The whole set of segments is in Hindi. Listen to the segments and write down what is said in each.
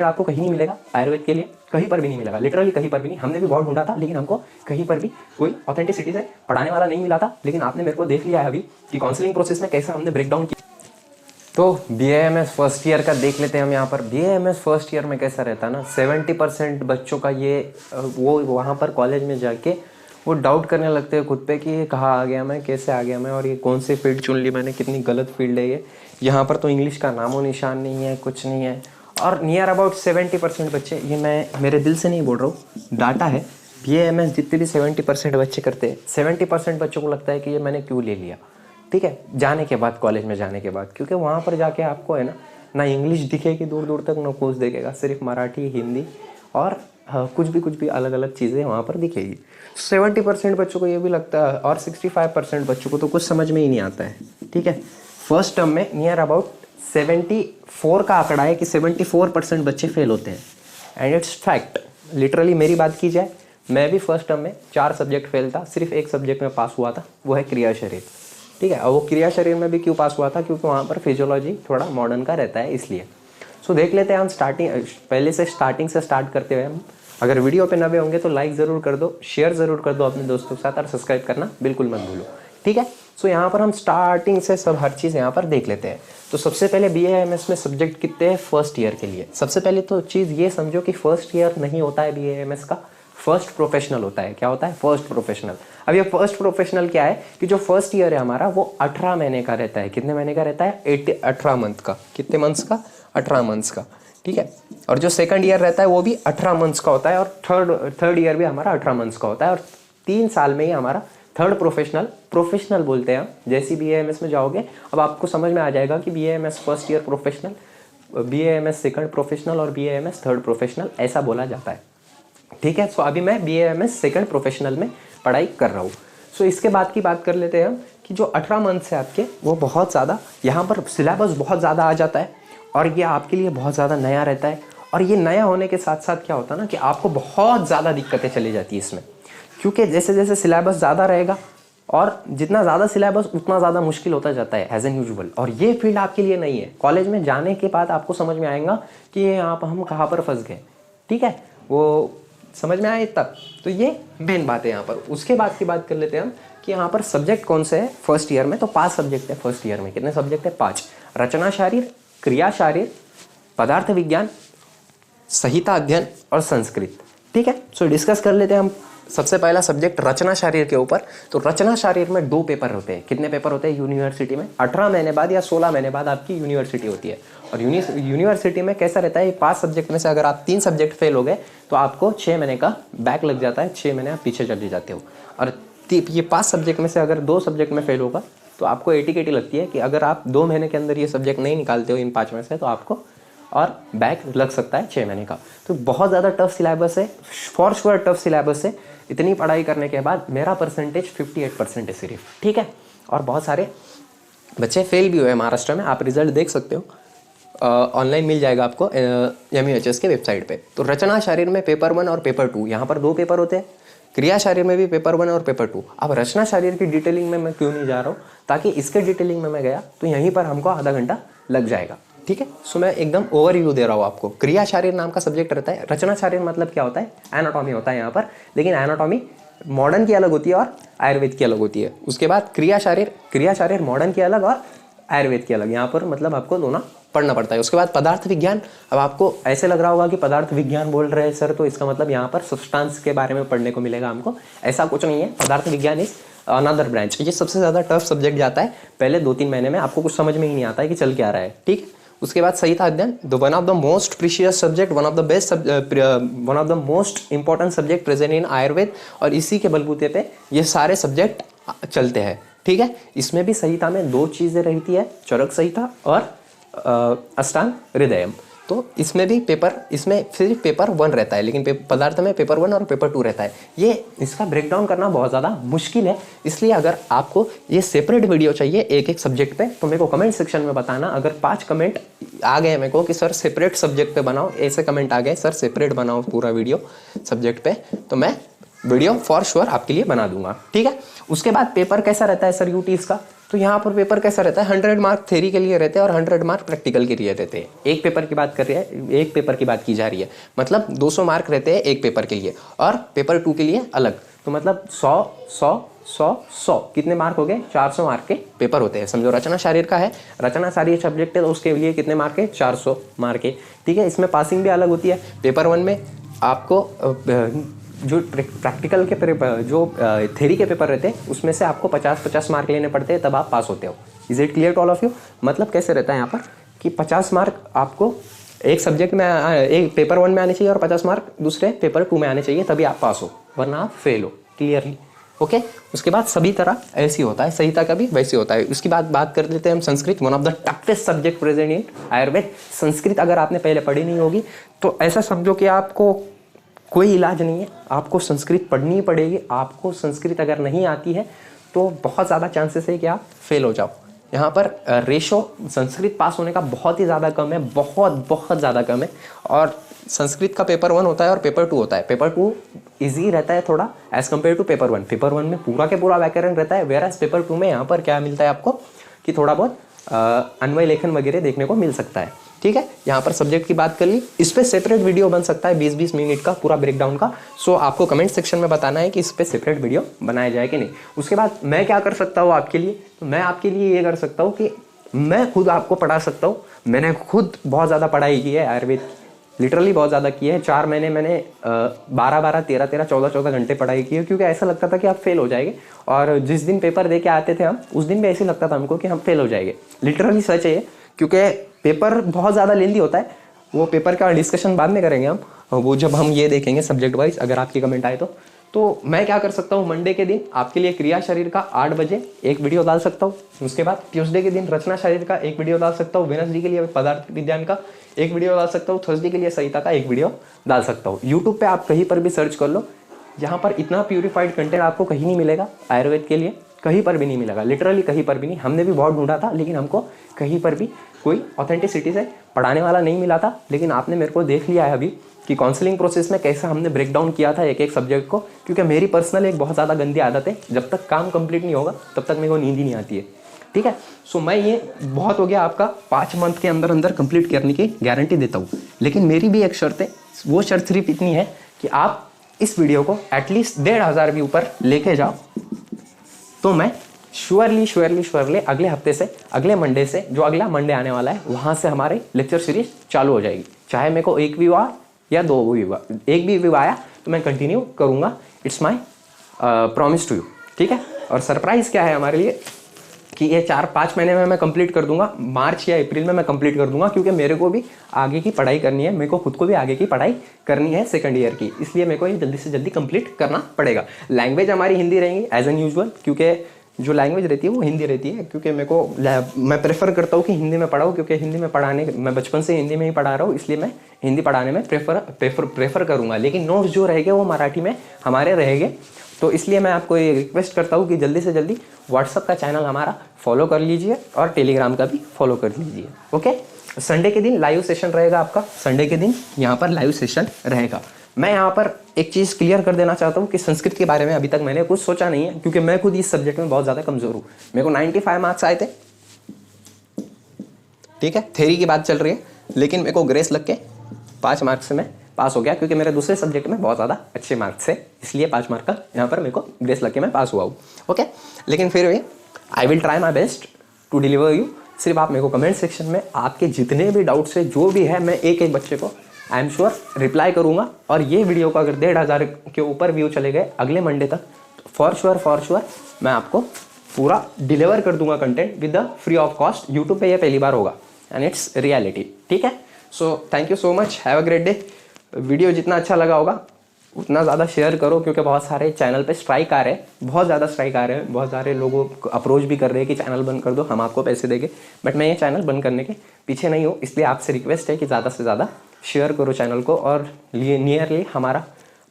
आपको कहीं नहीं मिलेगा आयुर्वेद के लिए, कहीं पर भी नहीं मिलेगा, लिटरली कहीं पर भी नहीं। हमने भी बहुत ढूंढा था लेकिन हमको कहीं पर भी कोई ऑथेंटिसिटी से पढ़ाने वाला नहीं मिला था। लेकिन आपने मेरे को देख लिया है अभी कि काउंसलिंग प्रोसेस में कैसे हमने ब्रेक डाउन किया। तो BAMS फर्स्ट ईयर का देख लेते हैं हम यहाँ पर। BAMS फर्स्ट ईयर में कैसा रहता है ना, 70% बच्चों का ये वो वहाँ पर कॉलेज में जाके वो डाउट करने लगते हैं खुद पे कि ये कहाँ आ गया मैं, कैसे आ गया मैं, और ये कौन सी फील्ड चुन ली मैंने, कितनी गलत फील्ड है ये। यहाँ पर तो इंग्लिश का नामो निशान नहीं है, कुछ नहीं है। और नियर अबाउट 70% बच्चे, ये मैं मेरे दिल से नहीं बोल रहा हूँ, डाटा है, BAMS जितने भी 70% बच्चे करते हैं, 70% बच्चों को लगता है कि ये मैंने क्यों ले लिया। ठीक है, जाने के बाद, कॉलेज में जाने के बाद, क्योंकि वहाँ पर जाके आपको है ना इंग्लिश दिखेगी दूर दूर तक, ना कुछ दिखेगा, सिर्फ मराठी, हिंदी और कुछ भी अलग अलग चीज़ें वहाँ पर दिखेगी। 70% बच्चों को ये भी लगता है, और 65% बच्चों को तो कुछ समझ में ही नहीं आता है। ठीक है, फर्स्ट टर्म में नियर अबाउट 74 का आंकड़ा है कि 74% बच्चे फेल होते हैं, एंड इट्स फैक्ट। लिटरली मेरी बात की जाए, मैं भी फर्स्ट टर्म में 4 सब्जेक्ट फेल था, सिर्फ एक सब्जेक्ट में पास हुआ था, वो है क्रिया शरीर। ठीक है, और वो क्रिया शरीर में भी क्यों पास हुआ था, क्योंकि वहाँ पर फिजियोलॉजी थोड़ा मॉडर्न का रहता है, इसलिए। सो देख लेते हैं हम पहले से स्टार्टिंग से स्टार्ट करते हुए हम। अगर वीडियो पे नए होंगे तो लाइक ज़रूर कर दो, शेयर ज़रूर कर दो अपने दोस्तों के साथ, और सब्सक्राइब करना बिल्कुल मत भूलो। ठीक है, सो यहाँ पर हम स्टार्टिंग से सब हर चीज़ यहाँ पर देख लेते हैं। तो सबसे पहले BAMS में सब्जेक्ट कितने हैं फर्स्ट ईयर के लिए। सबसे पहले तो चीज़ ये समझो कि फर्स्ट ईयर नहीं होता है BAMS का, फर्स्ट प्रोफेशनल होता है। क्या होता है? First professional. अब ये फर्स्ट प्रोफेशनल क्या है कि जो फर्स्ट ईयर है हमारा वो 18 महीने का रहता है। कितने महीने का रहता है? 18 मंथ का। कितने मंथ्स का? 18 मंथ्स का। ठीक है, और जो सेकंड ईयर रहता है वो भी 18 मंथ्स का होता है, और थर्ड ईयर भी हमारा 18 मंथ्स का होता है, और 3 साल में ही हमारा थर्ड प्रोफेशनल बोलते हैं। जैसे BAMS में जाओगे अब आपको समझ में आ जाएगा कि BAMS first year professional, BAMS second professional और BAMS थर्ड प्रोफेशनल, ऐसा बोला जाता है। ठीक है, सो अभी मैं BAMS सेकंड प्रोफेशनल में पढ़ाई कर रहा हूँ। सो इसके बाद की बात कर लेते हैं हम कि जो 18 मंथ से आपके, वो बहुत ज़्यादा यहाँ पर सिलेबस बहुत ज़्यादा आ जाता है, और ये आपके लिए बहुत ज़्यादा नया रहता है। और ये नया होने के साथ साथ क्या होता है ना कि आपको बहुत ज़्यादा दिक्कतें चली जाती है इसमें, क्योंकि जैसे जैसे सिलेबस ज़्यादा रहेगा, और जितना ज़्यादा सिलेबस उतना ज़्यादा मुश्किल होता जाता है एज एन यूजुअल। और ये फील्ड आपके लिए नहीं है। कॉलेज में जाने के बाद आपको समझ में आएगा कि यहाँ पर हम कहाँ पर फंस गए। ठीक है, वो समझ में आए तब। तो ये मेन बात है यहाँ पर। उसके बाद की बात कर लेते हैं हम कि यहाँ पर सब्जेक्ट कौन से है फर्स्ट ईयर में। तो 5 सब्जेक्ट है फर्स्ट ईयर में। कितने सब्जेक्ट है? 5। रचना शारीर, क्रिया शारीर, पदार्थ विज्ञान, संहिता अध्ययन और संस्कृत। ठीक है, सो डिस्कस कर लेते हैं हम सबसे पहला सब्जेक्ट रचना शारीर के ऊपर। तो रचना शारीर में 2 पेपर होते हैं। कितने पेपर होते हैं यूनिवर्सिटी में? 18 महीने बाद या 16 महीने बाद आपकी यूनिवर्सिटी होती है। और यूनिवर्सिटी में कैसा रहता है, 5 सब्जेक्ट में से अगर आप 3 सब्जेक्ट फेल हो गए तो आपको 6 महीने का बैक लग जाता है, 6 महीने आप पीछे चले जाते हो। और ये 5 सब्जेक्ट में से अगर 2 सब्जेक्ट में फेल होगा तो आपको एटी लगती है कि अगर आप 2 महीने के अंदर ये सब्जेक्ट नहीं निकालते हो इन 5 में से, तो आपको और बैक लग सकता है 6 महीने का। तो बहुत ज़्यादा टफ सिलेबस है, फॉर श्योर टफ सिलेबस है। इतनी पढ़ाई करने के बाद मेरा परसेंटेज 58% है सिर्फ। ठीक है, और बहुत सारे बच्चे फेल भी हुए महाराष्ट्र में। आप रिजल्ट देख सकते हो, ऑनलाइन मिल जाएगा आपको MUHS के वेबसाइट पे। तो रचना शारीर में पेपर 1 और पेपर 2, यहाँ पर 2 पेपर होते हैं। क्रिया शारीर में भी पेपर 1 और पेपर 2। अब रचना शारीर की डिटेलिंग में मैं क्यों नहीं जा रहा हूँ, ताकि इसके डिटेलिंग में मैं गया तो यहीं पर हमको आधा घंटा लग जाएगा। ठीक है, सो मैं एकदम ओवरव्यू दे रहा हूँ आपको। क्रिया शारीर नाम का सब्जेक्ट रहता है। रचना शारीर मतलब क्या होता है? एनाटॉमी होता है यहाँ पर, लेकिन एनाटॉमी मॉडर्न की अलग होती है और आयुर्वेद की अलग होती है। उसके बाद क्रिया शारीर मॉडर्न की अलग और आयुर्वेद की अलग। यहाँ पर मतलब आपको दोनों पढ़ना पड़ता है। उसके बाद पदार्थ विज्ञान। अब आपको ऐसे लग रहा होगा कि पदार्थ विज्ञान बोल रहे हैं सर, तो इसका मतलब यहाँ पर सब्सटेंस के बारे में पढ़ने को मिलेगा हमको। ऐसा कुछ नहीं है। पदार्थ विज्ञान इज अनदर ब्रांच। ये सबसे ज़्यादा टफ सब्जेक्ट जाता है। पहले 2-3 महीने में आपको कुछ समझ में ही नहीं आता है कि चल क्या रहा है। ठीक, उसके बाद संहिता अध्ययन, one of the most precious subject, one of the best, one of the most important subject present in Ayurveda. और इसी के बलबूते पे ये सारे सब्जेक्ट चलते हैं। ठीक है, इसमें भी संहिता में 2 चीज़ें रहती है, चरक संहिता और अष्टांग हृदयम। तो इसमें भी इसमें सिर्फ पेपर 1 रहता है, लेकिन पदार्थ में पेपर 1 और पेपर 2 रहता है। ये इसका ब्रेकडाउन करना बहुत ज़्यादा मुश्किल है। इसलिए अगर आपको ये सेपरेट वीडियो चाहिए एक सब्जेक्ट पे, तो मेरे को कमेंट सेक्शन में बताना। अगर 5 कमेंट आ गए मेरे को कि सर सेपरेट सब्जेक्ट पे बनाओ, ऐसे कमेंट आ गए सर सेपरेट बनाओ पूरा वीडियो सब्जेक्ट पे, तो मैं वीडियो फॉर श्योर आपके लिए बना दूंगा। ठीक है, उसके बाद पेपर कैसा रहता है सर यूटीज का? तो यहाँ पर पेपर कैसा रहता है, 100 मार्क थ्योरी के लिए रहते हैं और 100 मार्क प्रैक्टिकल के लिए रहते हैं। एक पेपर की बात कर रही है, एक पेपर की बात की जा रही है, मतलब 200 मार्क रहते हैं एक पेपर के लिए और पेपर 2 के लिए अलग। तो मतलब 100 कितने मार्क हो गए, 400 मार्क के पेपर होते हैं। समझो रचना शारीर का है, रचना शारीर सब्जेक्ट है तो उसके लिए कितने मार्क है, 400 मार्क है। ठीक है, इसमें पासिंग भी अलग होती है। पेपर 1 में आपको जो प्रैक्टिकल के जो थ्योरी के पेपर रहते हैं उसमें से आपको 50-50 मार्क लेने पड़ते हैं, तब आप पास होते हो। Is it clear to all of you? मतलब कैसे रहता है यहाँ पर कि 50 मार्क आपको एक सब्जेक्ट में एक पेपर 1 में आने चाहिए और 50 मार्क दूसरे पेपर 2 में आने चाहिए, तभी आप पास हो, वरना आप फेल हो। Clearly okay. उसके बाद सभी तरह ऐसी होता है, संहिता का भी वैसे होता है। उसके बाद बात कर लेते हैं हम Sanskrit, one of the toughest subject present in Ayurveda. Sanskrit अगर आपने पहले पढ़ी नहीं होगी तो ऐसा समझो कि आपको कोई इलाज नहीं है, आपको संस्कृत पढ़नी ही पड़ेगी। आपको संस्कृत अगर नहीं आती है तो बहुत ज़्यादा चांसेस है कि आप फेल हो जाओ। यहाँ पर रेशो संस्कृत पास होने का बहुत ही ज़्यादा कम है, बहुत ज़्यादा कम है। और संस्कृत का पेपर 1 होता है और पेपर 2 होता है। पेपर 2 ईजी रहता है थोड़ा as compare to paper 1। Paper 1 में पूरा के पूरा व्याकरण रहता है, वेयर एज पेपर 2 में यहाँ पर क्या मिलता है आपको कि थोड़ा बहुत अन्वय लेखन वगैरह देखने को मिल सकता है। ठीक है, यहाँ पर सब्जेक्ट की बात कर ली, इस पर सेपरेट वीडियो बन सकता है 20-20 मिनट का पूरा ब्रेकडाउन का। सो आपको कमेंट सेक्शन में बताना है कि इस पर सेपरेट वीडियो बनाया जाए कि नहीं। उसके बाद मैं क्या कर सकता हूँ आपके लिए, तो मैं आपके लिए ये कर सकता हूँ कि मैं खुद आपको पढ़ा सकता हूँ। मैंने खुद बहुत ज़्यादा पढ़ाई की है आयुर्वेद, लिटरली बहुत ज़्यादा की है। 4 महीने मैंने 12-12, 13-13, 14-14 घंटे पढ़ाई की है, क्योंकि ऐसा लगता था कि आप फेल हो जाएंगे। और जिस दिन पेपर दे के आते थे हम, उस दिन भी ऐसे लगता था हमको कि हम फेल हो जाएंगे। लिटरली सच है, क्योंकि पेपर बहुत ज़्यादा लेंदी होता है। वो पेपर का डिस्कशन बाद में करेंगे हम, वो जब हम ये देखेंगे सब्जेक्ट वाइज, अगर आपकी कमेंट आए तो मैं क्या कर सकता हूँ, मंडे के दिन आपके लिए क्रिया शरीर का 8 बजे एक वीडियो डाल सकता हूँ। उसके बाद ट्यूसडे के दिन रचना शरीर का एक वीडियो डाल सकता हूँ। वेडनेसडे के लिए पदार्थ विज्ञान का एक वीडियो डाल सकता हूँ। थर्सडे के लिए संहिता का एक वीडियो डाल सकता हूँ। यूट्यूब पे आप कहीं पर भी सर्च कर लो, यहाँ पर इतना प्यूरिफाइड कंटेंट आपको कहीं नहीं मिलेगा आयुर्वेद के लिए, कहीं पर भी नहीं मिलेगा, लिटरली कहीं पर भी नहीं। हमने भी बहुत ढूंढा था, लेकिन हमको कहीं पर भी कोई ऑथेंटिसिटी से पढ़ाने वाला नहीं मिला था। लेकिन आपने मेरे को देख लिया है अभी कि काउंसलिंग प्रोसेस में कैसा हमने ब्रेक डाउन किया था एक एक सब्जेक्ट को, क्योंकि मेरी पर्सनल एक बहुत ज़्यादा गंदी आदत है, जब तक काम कंप्लीट नहीं होगा तब तक मेरे को नींद ही नहीं आती है। ठीक है, सो मैं ये बहुत हो गया आपका 5 मंथ के अंदर अंदर कंप्लीट करने की गारंटी देता हूँ। लेकिन मेरी भी एक शर्त है, वो शर्त सिर्फ इतनी है कि आप इस वीडियो को एटलीस्ट 1500 भी ऊपर लेके जाओ, तो मैं श्योरली अगले हफ्ते से, अगले मंडे से, जो अगला मंडे आने वाला है, वहाँ से हमारे लेक्चर सीरीज चालू हो जाएगी। चाहे मेरे को 1 व्यू आ या 2 व्यू आ, 1 भी व्यू आया तो मैं कंटिन्यू करूँगा। It's my promise to you. ठीक है, और सरप्राइज़ क्या है हमारे लिए कि ये 4-5 महीने में मैं कंप्लीट कर दूंगा, मार्च या अप्रैल में मैं कंप्लीट कर दूंगा, क्योंकि मेरे को भी आगे की पढ़ाई करनी है, मेरे को खुद को भी आगे की पढ़ाई करनी है सेकंड ईयर की, इसलिए मेरे को ये जल्दी से जल्दी कंप्लीट करना पड़ेगा। लैंग्वेज हमारी हिंदी रहेंगी एज एन यूजुअल, क्योंकि जो लैंग्वेज रहती है वो हिंदी रहती है, क्योंकि मेरे को मैं प्रेफर करता हूँ कि हिंदी में पढ़ाऊँ, क्योंकि हिंदी में पढ़ाने, मैं बचपन से हिंदी में ही पढ़ा रहा हूँ, इसलिए मैं हिंदी पढ़ाने में प्रेफर करूँगा। लेकिन नोट्स जो रहेंगे वो मराठी में हमारे रहेंगे, तो इसलिए मैं आपको ये रिक्वेस्ट करता हूँ कि जल्दी से जल्दी व्हाट्सअप का चैनल हमारा फॉलो कर लीजिए और टेलीग्राम का भी फॉलो कर लीजिए। ओके, संडे के दिन लाइव सेशन रहेगा आपका, संडे के दिन यहाँ पर लाइव सेशन रहेगा। मैं यहाँ पर एक चीज़ क्लियर कर देना चाहता हूँ कि संस्कृत के बारे में अभी तक मैंने कुछ सोचा नहीं है, क्योंकि मैं खुद इस सब्जेक्ट में बहुत ज़्यादा कमज़ोर हूँ। मेरे को 95 मार्क्स आए थे, ठीक है, थ्योरी की बात चल रही है, लेकिन मेरे को ग्रेस लग के 5 मार्क्स से मैं पास हो गया, क्योंकि मेरे दूसरे सब्जेक्ट में बहुत ज़्यादा अच्छे मार्क्स है, इसलिए 5 मार्क का यहाँ पर मेरे को ग्रेस लग के मैं पास हुआ हूँ। ओके, लेकिन फिर भी I will try my best to deliver you. सिर्फ आप मेरे को कमेंट सेक्शन में आपके जितने भी डाउट्स है, जो भी है, मैं एक एक बच्चे को आई एम श्योर रिप्लाई करूँगा। और ये वीडियो का अगर 1500 के ऊपर व्यू चले गए अगले मंडे तक, तो फॉर श्योर मैं आपको पूरा डिलीवर कर दूंगा content with the free of cost. YouTube पे ये पहली बार होगा एंड इट्स रियलिटी। ठीक है, so thank you so much, have a great day. Video जितना अच्छा लगा होगा उतना ज़्यादा शेयर करो, क्योंकि बहुत सारे चैनल पे स्ट्राइक आ रहे हैं, बहुत ज़्यादा स्ट्राइक आ रहे हैं, बहुत सारे लोगों को अप्रोच भी कर रहे हैं कि चैनल बंद कर दो, हम आपको पैसे देंगे। बट मैं ये चैनल बंद करने के पीछे नहीं हूँ, इसलिए आपसे रिक्वेस्ट है कि ज़्यादा से ज़्यादा शेयर करो चैनल को। और नियरली हमारा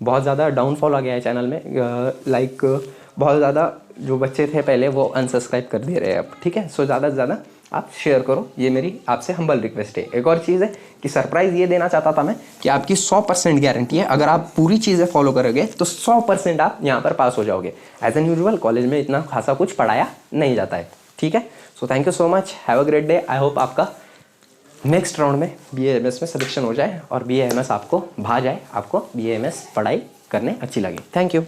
बहुत ज़्यादा डाउनफॉल आ गया है चैनल में, लाइक बहुत ज़्यादा जो बच्चे थे पहले वो अनसब्सक्राइब कर दे रहे हैं अब। ठीक है, सो ज़्यादा से ज़्यादा आप शेयर करो, ये मेरी आपसे हम्बल रिक्वेस्ट है। एक और चीज़ है कि सरप्राइज़ ये देना चाहता था मैं कि आपकी 100% गारंटी है, अगर आप पूरी चीज़ें फॉलो करोगे तो 100% आप यहाँ पर पास हो जाओगे। एज एन यूजुअल कॉलेज में इतना खासा कुछ पढ़ाया नहीं जाता है। ठीक है। So thank you so much, have a great day. I hope आपका नेक्स्ट राउंड में BAMS में सिलेक्शन हो जाए और BAMS आपको भा जाए, आपको BAMS पढ़ाई करने अच्छी लगे। Thank you.